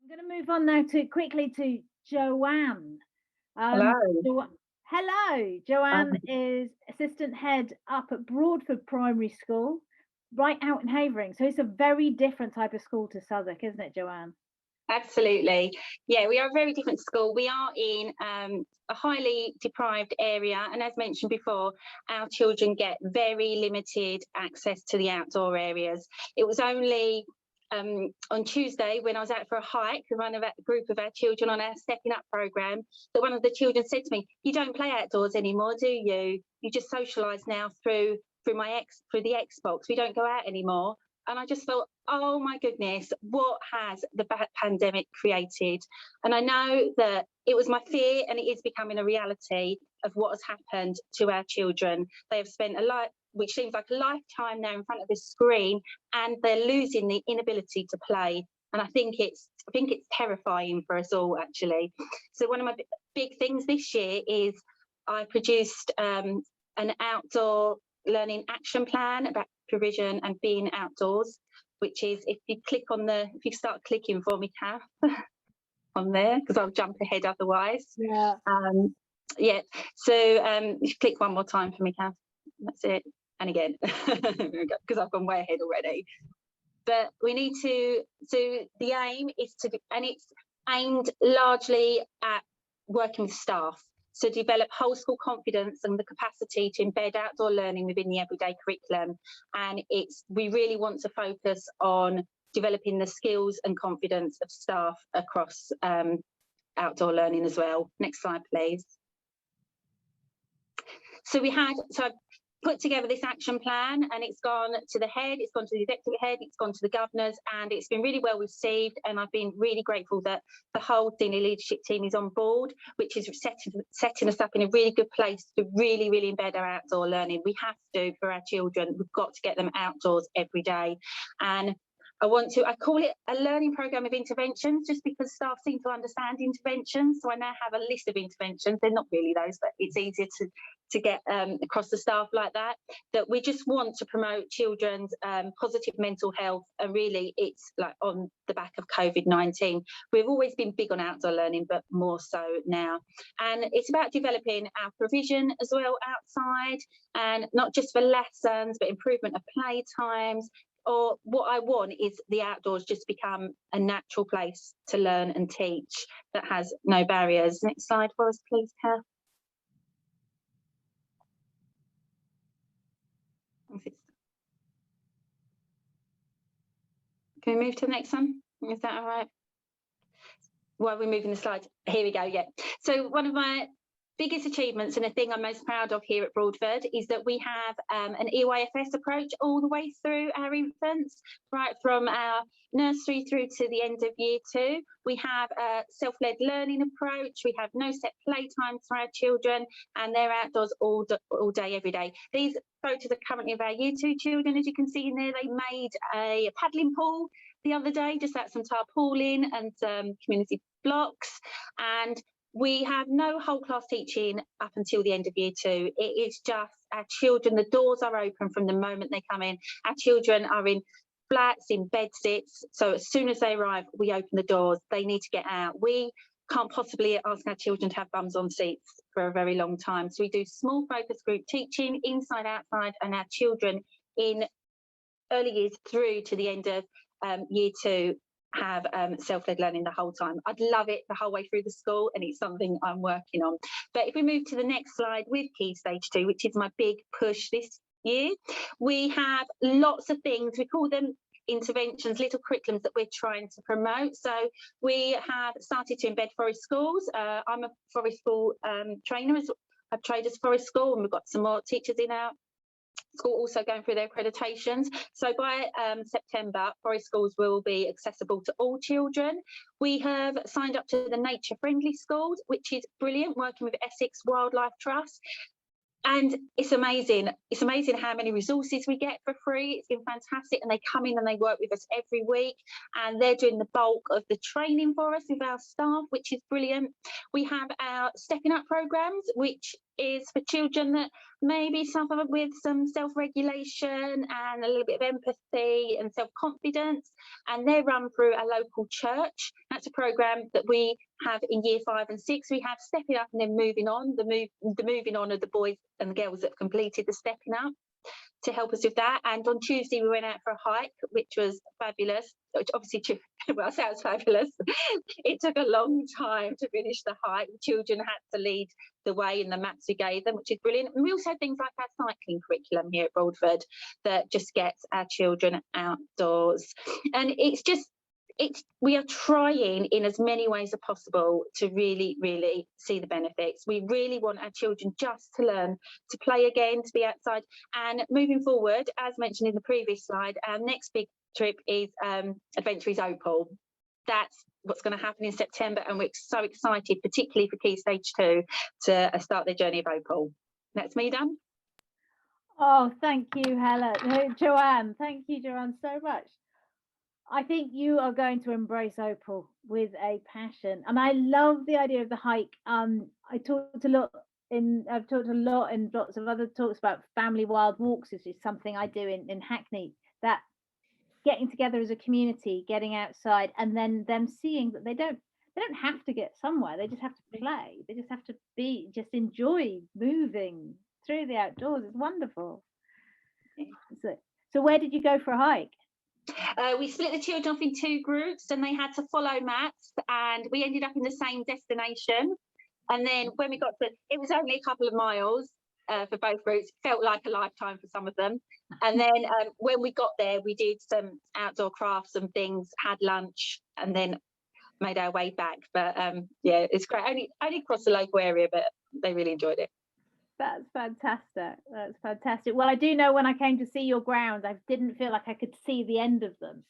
I'm going to move on now to quickly to Joanne. Hello. Hello, Um, Joanne is assistant head up at Broadford Primary School, right out in Havering. So it's a very different type of school to Southwark, isn't it, Joanne? Absolutely. Yeah, we are a very different school. We are in a highly deprived area. And as mentioned before, our children get very limited access to the outdoor areas. It was only on Tuesday when I was out for a hike with one of a group of our children on our Stepping Up programme that one of the children said to me, "You don't play outdoors anymore, do you? You just socialise now through the Xbox. We don't go out anymore." And I just thought, oh my goodness, what has the pandemic created? And I know that it was my fear, and it is becoming a reality of what has happened to our children. They have spent which seems like a lifetime now in front of this screen, and they're losing the inability to play. And I think it's terrifying for us all, actually. So one of my big things this year is I produced an outdoor learning action plan about provision and being outdoors, which is if you start clicking for me, Kath, on there, because I'll jump ahead otherwise. Yeah. So you click one more time for me, Kath. That's it. And again, because I've gone way ahead already. But we need to, so the aim is and it's aimed largely at working with staff. So develop whole school confidence and the capacity to embed outdoor learning within the everyday curriculum. And we really want to focus on developing the skills and confidence of staff across outdoor learning as well. Next slide, please. So I've put together this action plan, and it's gone to the head, it's gone to the executive head, it's gone to the governors, and it's been really well received. And I've been really grateful that the whole senior leadership team is on board, which is setting us up in a really good place to really, really embed our outdoor learning. We have to for our children. We've got to get them outdoors every day. And I call it a learning programme of interventions, just because staff seem to understand interventions. So I now have a list of interventions. They're not really those, but it's easier to get across the staff like that we just want to promote children's positive mental health. And really, it's like on the back of COVID-19. We've always been big on outdoor learning, but more so now. And it's about developing our provision as well outside, and not just for lessons, but improvement of play times. Or what I want is the outdoors just become a natural place to learn and teach that has no barriers. Next slide for us, please, Kath. Can we move to the next one? Is that all right? While we're moving the slides, here we go. Yeah. So one of my biggest achievements and a thing I'm most proud of here at Broadford is that we have an EYFS approach all the way through our infants, right from our nursery through to the end of year 2. We have a self-led learning approach. We have no set play times for our children, and they're outdoors all day, every day. These photos are currently of our year 2 children. As you can see in there, they made a paddling pool the other day, just out some tarpaulin and some community blocks. And we have no whole class teaching up until the end of year 2. It is just our children, the doors are open from the moment they come in. Our children are in flats, in bed sits. So as soon as they arrive, we open the doors. They need to get out. We can't possibly ask our children to have bums on seats for a very long time. So we do small focus group teaching inside, outside, and our children in early years through to the end of year 2 have self-led learning the whole time. I'd love it the whole way through the school, and it's something I'm working on. But if we move to the next slide with Key Stage 2, which is my big push this year, we have lots of things. We call them interventions, little curriculums that we're trying to promote. So we have started to embed forest schools. I'm a forest school trainer. I've trained as forest school, and we've got some more teachers in our school also going through their accreditations. So by September, forest schools will be accessible to all children. We have signed up to the Nature Friendly Schools, which is brilliant, working with Essex Wildlife Trust. And it's amazing. It's amazing how many resources we get for free. It's been fantastic. And they come in and they work with us every week. And they're doing the bulk of the training for us with our staff, which is brilliant. We have our Stepping Up programs, which is for children that maybe suffer with some self-regulation and a little bit of empathy and self-confidence, and they're run through a local church. That's a programme that we have in year 5 and 6. We have stepping up and then moving on. The moving on are the boys and the girls that have completed the stepping up to help us with that. And on Tuesday we went out for a hike, which was fabulous. Which obviously, well, sounds fabulous. It took a long time to finish the hike. The children had to lead the way in the maps we gave them, which is brilliant. And we also had things like our cycling curriculum here at Broadford that just gets our children outdoors. And we are trying in as many ways as possible to really see the benefits. We really want our children just to learn to play again, to be outside. And moving forward, as mentioned in the previous slide, our next big trip is Adventures Opal. That's what's going to happen in September, and we're so excited, particularly for Key Stage 2, to start their journey of Opal. That's me done. Oh, thank you, Helen. Joanne, thank you, Joanne, so much. I think you are going to embrace Opal with a passion, and I love the idea of the hike. I've talked a lot in lots of other talks about family wild walks, which is something I do in Hackney. That getting together as a community, getting outside, and then them seeing that they don't have to get somewhere. They just have to play. They just have to enjoy moving through the outdoors. It's wonderful. So where did you go for a hike? We split the children off in 2 groups, and they had to follow maps, and we ended up in the same destination. And then when we got to, it was only a couple of miles for both groups. Felt like a lifetime for some of them. And then when we got there, we did some outdoor crafts and things, had lunch, and then made our way back. But yeah, it's great. Only across the local area, but they really enjoyed it. That's fantastic. That's fantastic. Well, I do know when I came to see your grounds, I didn't feel like I could see the end of them.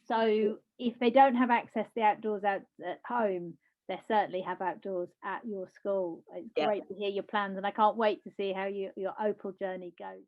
So if they don't have access to the outdoors out at home, they certainly have outdoors at your school. It's great to hear your plans, and I can't wait to see how your Opal journey goes.